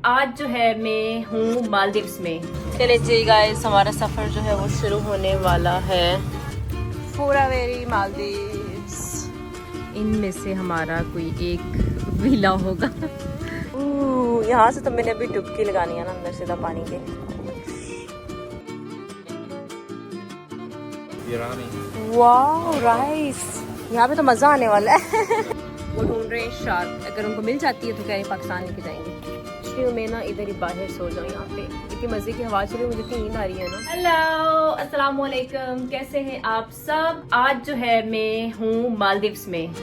आज जो है मैं हूँ मालदीव्स में। चले जी गाइस, हमारा सफर जो है वो शुरू होने वाला है। फूरावेरी मालदीव्स, इनमें से हमारा कोई एक विला होगा। यहाँ से तो मैंने अभी डुबकी लगानी है ना अंदर सीधा पानी के। वाह राइस, यहाँ पे तो मजा आने वाला है। वो ढूंढ रहे हैं शार्क, अगर उनको मिल जाती है तो कह रहे पाकिस्तान लेके जाएंगे। मैं ना इधर ही बाहर सो जाऊँ, यहाँ पे इतनी मजे की हवा चल रही है, मुझे इतनी नींद आ रही है ना। हेलो, अस्सलाम वालेकुम, कैसे हैं आप सब। आज जो है मैं हूँ मालदीव्स में।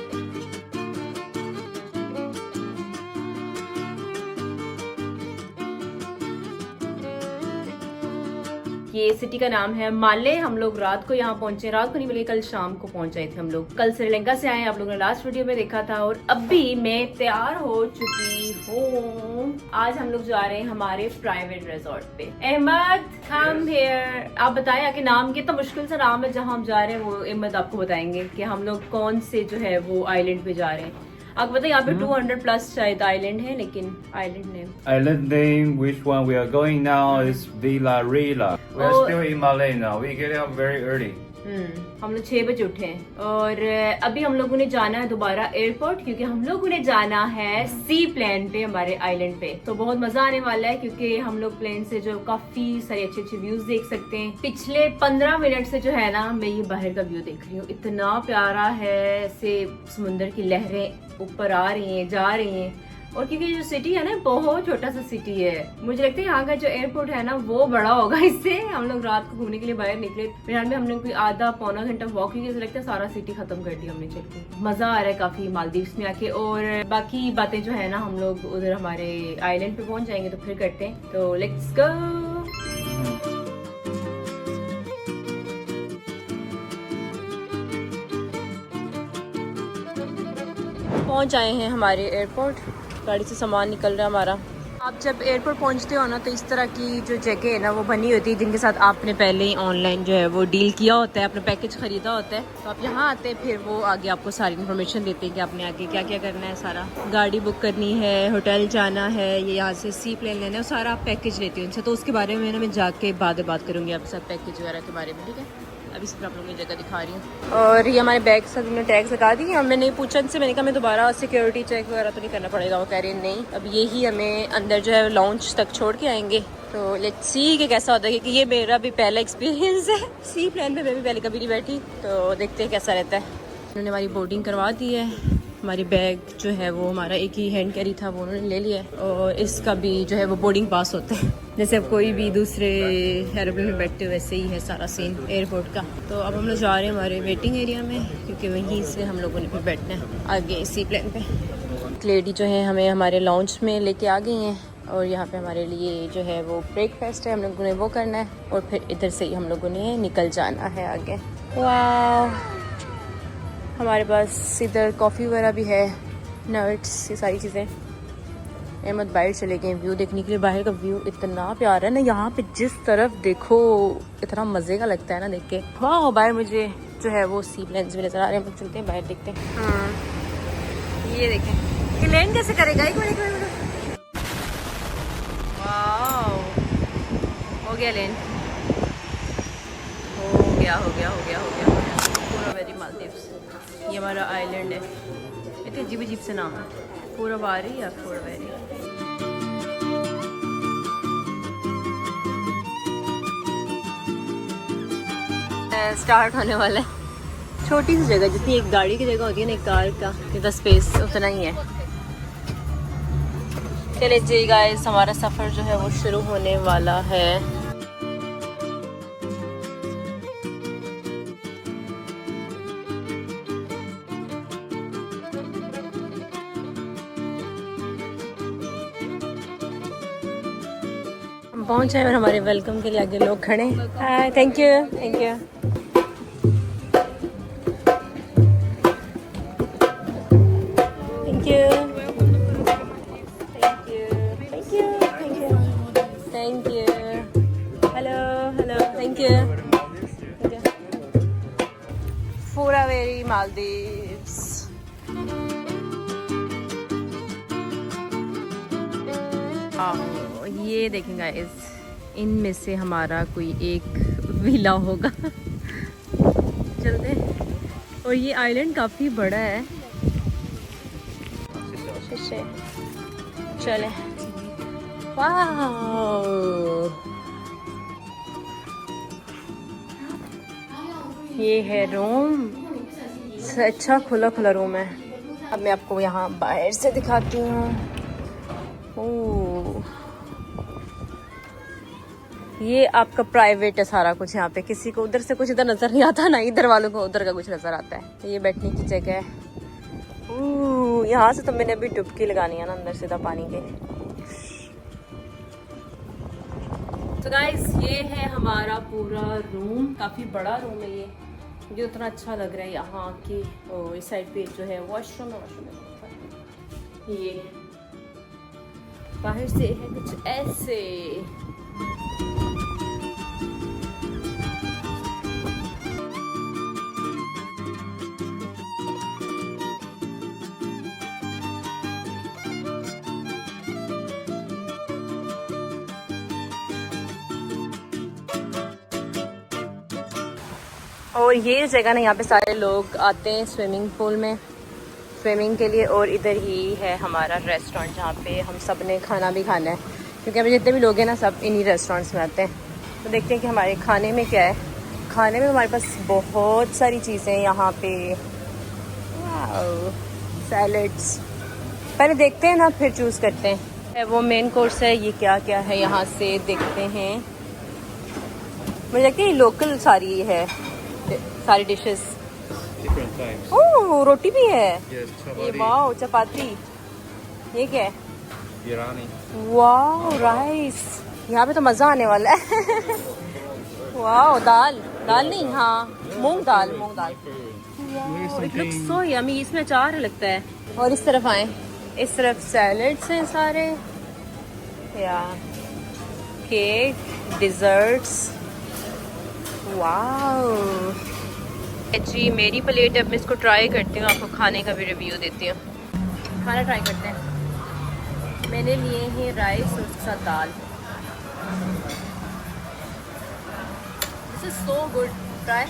ये सिटी का नाम है माले। हम लोग रात को यहाँ पहुंचे, रात को नहीं बल्कि कल शाम को पहुंच जाए थे हम लोग। कल श्रीलंका से आए, आप लोगों ने लास्ट वीडियो में देखा था। और अभी मैं तैयार हो चुकी हूँ। आज हम लोग जा रहे हैं हमारे प्राइवेट रिजॉर्ट पे। अहमद कम हियर, आप बताएं आपके नाम, कितना मुश्किल से नाम है जहाँ हम जा रहे हैं, वो अहमद आपको बताएंगे कि हम लोग कौन से जो है वो आइलैंड पे जा रहे हैं। आपको पता है यहाँ पे 200 प्लस शायद आइलैंड है, लेकिन Island name, which one we are going now is Villa Rila. We are still in Malay now. We get up very early. हम लोग 6 बजे उठे हैं और अभी हम लोगों ने जाना है दोबारा एयरपोर्ट, क्योंकि हम लोगों ने जाना है सी प्लेन पे, हमारे आइलैंड पे। तो बहुत मजा आने वाला है, क्योंकि हम लोग प्लेन से जो काफी सारे अच्छे अच्छे व्यूज देख सकते हैं। पिछले 15 मिनट से जो है ना मैं ये बाहर का व्यू देख रही हूँ, इतना प्यारा है। ऐसे समुद्र की लहरें ऊपर आ रही हैं, जा रही हैं। और क्योंकि जो सिटी है ना बहुत छोटा सा सिटी है, मुझे लगता है यहाँ का जो एयरपोर्ट है ना वो बड़ा होगा इससे। हम लोग रात को घूमने के लिए बाहर निकले, फिलहाल में हमने कोई आधा पौना घंटा वॉक की, लगता है सारा सिटी खत्म कर दी हमने चल के। मजा आ रहा है काफी मालदीव्स में आके। और बाकी बातें जो है ना हम लोग उधर हमारे आइलैंड पे पहुंच जाएंगे तो फिर करते हैं। तो लेट्स गो। पहुंच आए हैं हमारे एयरपोर्ट, गाड़ी से सामान निकल रहा है हमारा। आप जब एयरपोर्ट पहुंचते हो ना तो इस तरह की जो जगह है ना वो बनी होती है, जिनके साथ आपने पहले ही ऑनलाइन जो है वो डील किया होता है, अपना पैकेज खरीदा होता है। तो आप यहाँ आते हैं, फिर वो आगे आपको सारी इन्फॉर्मेशन देते हैं कि आपने आगे क्या क्या करना है। सारा गाड़ी बुक करनी है, होटल जाना है, ये यहाँ से सी प्लेन लेना है, सारा आप पैकेज लेते हो उनसे। तो उसके बारे में ना मैं जाके बाद बात करूँगी आपके साथ पैकेज वगैरह के बारे में, ठीक है। अभी सिर्फ आप लोगों की जगह दिखा रही हूँ। और ये हमारे बैग से हमने टैग्स लगा दी। और मैंने पूछा इनसे, मैंने कहा मैं दोबारा सिक्योरिटी चेक वगैरह तो नहीं करना पड़ेगा। वो कह रही नहीं, अब यही हमें अंदर जो है लॉन्च तक छोड़ के आएंगे। तो लेट्स सी कि कैसा होता है, क्योंकि ये मेरा भी पहला एक्सपीरियंस है सी प्लेन पे, मैं भी पहले कभी नहीं बैठी। तो देखते हैं कैसा रहता है। उन्होंने हमारी बोर्डिंग करवा दी है। हमारी बैग जो है वो हमारा एक ही हैंड कैरी था, वो उन्होंने ले लिया है। और इसका भी जो है वो बोर्डिंग पास होता है, जैसे अब कोई भी दूसरे एरोप्लेन में बैठते हो वैसे ही है सारा सीन एयरपोर्ट का। तो अब हम लोग जा रहे हैं हमारे वेटिंग एरिया में, क्योंकि वहीं से हम लोगों ने फिर बैठना है आगे सी प्लेन पे। लेडी जो है हमें हमारे लॉन्च में लेके आ गई हैं, और यहाँ पे हमारे लिए जो है वो ब्रेकफास्ट है, हम लोगों ने वो करना है। और फिर इधर से ही हम लोगों ने निकल जाना है आगे। वाह, हमारे पास इधर कॉफ़ी वगैरह भी है, नट्स, ये सारी चीज़ें। अहमद बाहर चले गए व्यू देखने के लिए। बाहर का व्यू इतना प्यारा है ना, यहाँ पे जिस तरफ देखो इतना मज़े का लगता है ना देख के। वाह, बाहर मुझे जो है वो सी प्लेन्स भी नज़र आ रहे हैं। चलते हैं बाहर, देखते हैं। हाँ, ये देखें कि लैंड कैसे करेगा। एक मिनट, वाह, हो गया लैंड, हो गया पूरा वेरी मालदीव्स। ये हमारा आइलैंड है, इतने अजीब अजीब से नाम है। पूरा वारी या पूरा वेरी। स्टार्ट होने वाला है। छोटी सी जगह, जितनी एक गाड़ी की जगह होती है ना, एक कार का जितना स्पेस उतना ही है। चले जी गाइस, हमारा सफ़र जो है वो शुरू होने वाला है। पहुंच जाए और हमारे वेलकम के लिए आगे लोग खड़े। Hi, thank you, thank you. Thank you, thank you, thank you, thank you, thank you. Hello, hello, thank you, thank you. Furaveri Maldives. वाह, ये देखें गाइस, इनमें से हमारा कोई एक विला होगा। चलते। और ये आइलैंड काफ़ी बड़ा है। चले। वाह, ये है रूम। अच्छा खुला खुला रूम है। अब मैं आपको यहाँ बाहर से दिखाती हूँ। ओह, ये आपका प्राइवेट है सारा कुछ। यहाँ पे किसी को उधर से कुछ इधर नजर नहीं आता, ना इधर वालों को उधर का कुछ नजर आता है। ये बैठने की जगह है। ओह, यहाँ से तो मैंने अभी डुबकी लगानी है ना अंदर सीधा पानी के। तो गाइस, ये है हमारा पूरा रूम। काफी बड़ा रूम है ये। मुझे उतना अच्छा लग रहा है यहाँ की। इस साइड पे जो है वॉशरूम है। ये बाहर से है कुछ ऐसे। और ये जगह ना, यहाँ पे सारे लोग आते हैं स्विमिंग पूल में स्विमिंग के लिए। और इधर ही है हमारा रेस्टोरेंट जहाँ पे हम सब ने खाना भी खाना है, क्योंकि अभी जितने भी लोग हैं ना सब इन्हीं रेस्टोरेंट्स में आते हैं। तो देखते हैं कि हमारे खाने में क्या है। खाने में हमारे पास बहुत सारी चीज़ें हैं यहाँ पे। सैलड्स पहले देखते हैं ना, फिर चूज़ करते हैं। वो मेन कोर्स है। ये क्या क्या है यहाँ से देखते हैं। मुझे लगता है ये लोकल सारी है, सारी डिशेस। ओह, रोटी भी है। ये वाह, चपाती। ये क्या है? बिरयानी। वाह, राइस। यहाँ पे तो मज़ा आने वाला है। वाह, दाल नहीं, हाँ मूंग दाल। It looks so yummy. इसमें अचार लगता है। और इस तरफ आए, इस तरफ सैलड्स हैं सारे, या केक, डिजर्ट्स। वाह जी, मेरी प्लेट। अब मैं इसको ट्राई करती हूँ, आपको खाने का भी रिव्यू देती हूँ। खाना ट्राई करते हैं। मैंने लिए हैं राइस और उसके साथ दाल। This is so good. Try.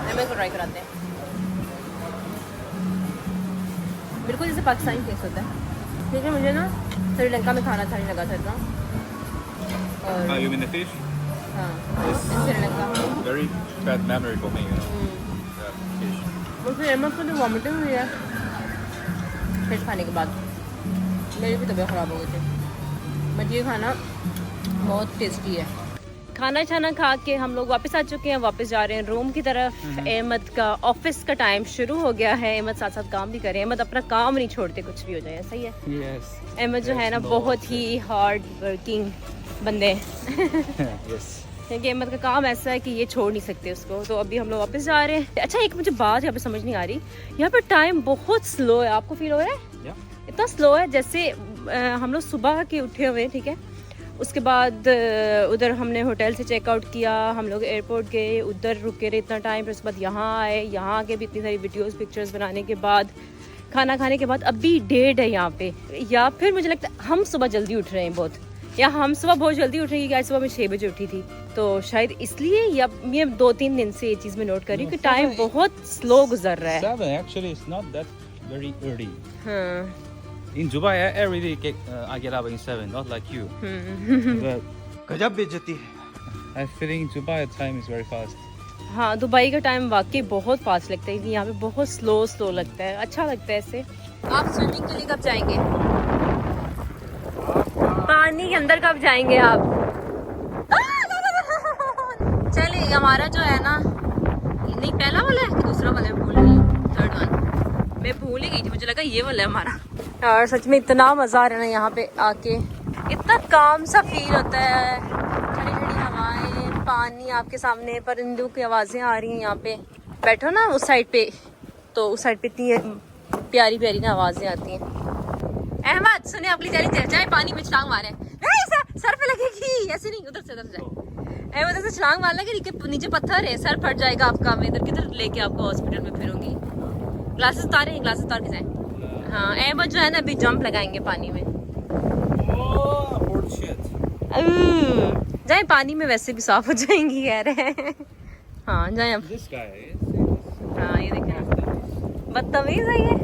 मैं इसको ट्राई कराते हैं। बिल्कुल जैसे पाकिस्तानी टेस्ट होता है, लेकिन मुझे ना श्रीलंका में खाना अच्छा नहीं लगा था इतना। और You mean the fish? हाँ, Sri Lanka. Very bad memory for me, you know. Fish. और फिर एमएफ को तो वॉमिटिंग हुई है फिश खाने के बाद। मेरी भी तबीयत ख़राब हो गई थी। बट ये खाना बहुत टेस्टी है। खाना छाना खा के हम लोग वापस आ चुके हैं। वापस जा रहे हैं रूम की तरफ। अहमद का ऑफिस का टाइम शुरू हो गया है। अहमद साथ साथ काम भी कर रहे हैं। अहमद अपना काम नहीं छोड़ते, कुछ भी हो जाए। सही है। Yes. अहमद जो है ना, बहुत ही हार्ड वर्किंग बंदे Yes. क्योंकि अहमद का काम ऐसा है कि ये छोड़ नहीं सकते उसको। तो अभी हम लोग वापस जा रहे हैं। अच्छा, एक मुझे बात यहाँ पे समझ नहीं आ रही। यहाँ पे टाइम बहुत स्लो है। आपको फील हो रहा है? Yeah. इतना स्लो है जैसे हम लोग सुबह के उठे हुए, ठीक है। उसके बाद उधर हमने होटल से चेकआउट किया, हम लोग एयरपोर्ट गए, उधर रुके रहे इतना टाइम। फिर उसके बाद यहाँ आए, यहाँ आके भी इतनी सारी वीडियोस पिक्चर्स बनाने के बाद, खाना खाने के बाद अभी 1:30 है यहाँ पे। या फिर मुझे लगता है हम सुबह जल्दी उठ रहे हैं बहुत, या हम सुबह बहुत जल्दी उठ रहे हैं। आज सुबह मैं 6 बजे उठी थी, तो शायद इसलिए, या मैं 2-3 दिन से ये चीज़ में नोट कर रही हूँ कि टाइम बहुत स्लो गुजर रहा है। 7 actually is not that very early. हाँ। In Dubai, every day I get up in 7, not like you. But गजब बेइज्जती है। I feeling Dubai time is very fast. हाँ, दुबई का टाइम वाकई बहुत फास्ट लगता है। यहाँ पे बहुत स्लो लगता है। अच्छा लगता है ऐसे। आप स्विमिंग के लिए कब जाएंगे? पानी के अंदर कब जाएंगे आप? चलिए, हमारा जो है ना, नहीं पहला वाला है कि दूसरा वाला है, भूल गई। 3rd वन मैं भूल ही गई थी, मुझे लगा ये वाला है हमारा। यार सच में इतना मज़ा आ रहा है ना यहाँ पे आके। इतना काम सा फील होता है। ठंडी ठंडी हवाएं, पानी आपके सामने, परिंदों की आवाज़ें आ रही हैं यहाँ पे। बैठो ना उस साइड पे, तो उस साइड पे इतनी प्यारी प्यारी ना आवाज़ें आती हैं। अहमद सुने, अपनी जाए पानी में छलांग मारे। सर पे लगेगी, ऐसे नहीं, उधर से जाए। अहमद ऐसे छलांग मारना कि नीचे पत्थर है, सर फट जाएगा आपका। मैं इधर किधर लेके आपको हॉस्पिटल में फिरूंगी। ग्लासेस उतारे, ग्लासेस उतार के जाए। हाँ, अहमद जो है ना अभी जंप लगाएंगे पानी में। जाए पानी में वैसे भी साफ हो जाएंगी कह रहे हैं। हाँ जाए अब। This guy. हाँ ये देखे ना, बदतमीज है ये।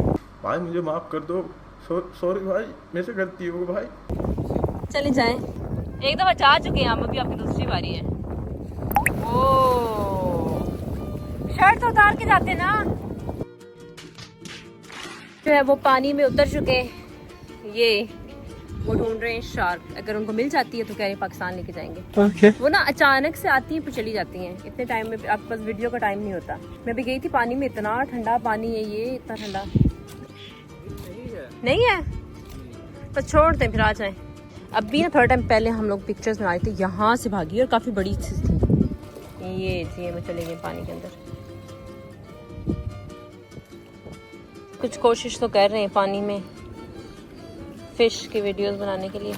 भाई मुझे माफ कर दो, सॉरी भाई, मेरे से गलती हो गई भाई। चले जाए, एक दफा जा चुके हैं हम, अभी आपकी दूसरी बारी है। ओ शर्ट तो उतार के जाते ना। जो है वो पानी में उतर चुके, ये वो ढूंढ रहे हैं शार्क। अगर उनको मिल जाती है तो कह रहे हैं पाकिस्तान लेके जाएंगे। Okay. वो ना अचानक से आती हैं फिर चली जाती हैं, इतने टाइम में आपके पास वीडियो का टाइम नहीं होता। मैं भी गई थी पानी में, इतना ठंडा पानी है ये, इतना ठंडा नहीं है तो छोड़ते हैं फिर आ जाएं। अभी ना थोड़ा टाइम पहले हम लोग पिक्चर्स बना रहे थे, यहाँ से भागी और काफ़ी बड़ी चीज़ थी ये जी, मैं चले गए पानी के अंदर। कुछ कोशिश तो कर रहे हैं पानी में फिश की वीडियोस बनाने के लिए।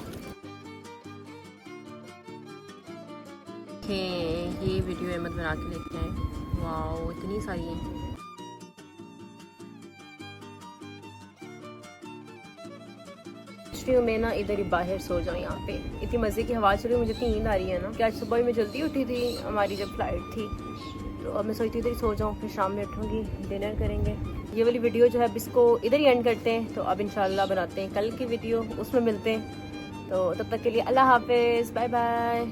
ये वीडियो अहमद बना के लेके आए। वाओ इतनी सारी है। मैं ना इधर ही बाहर सो जाऊँ, यहाँ पे इतनी मज़े की हवा चल रही है, मुझे इतनी नींद आ रही है ना कि आज सुबह मैं जल्दी उठी थी, हमारी जब फ्लाइट थी तो अब मैं सोचती इधर ही सो जाऊँ, फिर शाम में उठूँगी, डिनर करेंगे। ये वाली वीडियो जो है अब इसको इधर ही एंड करते हैं, तो अब इंशाल्लाह बनाते हैं कल की वीडियो, उसमें मिलते हैं। तो तब तक के लिए अल्लाह हाफिज़, बाय बाय।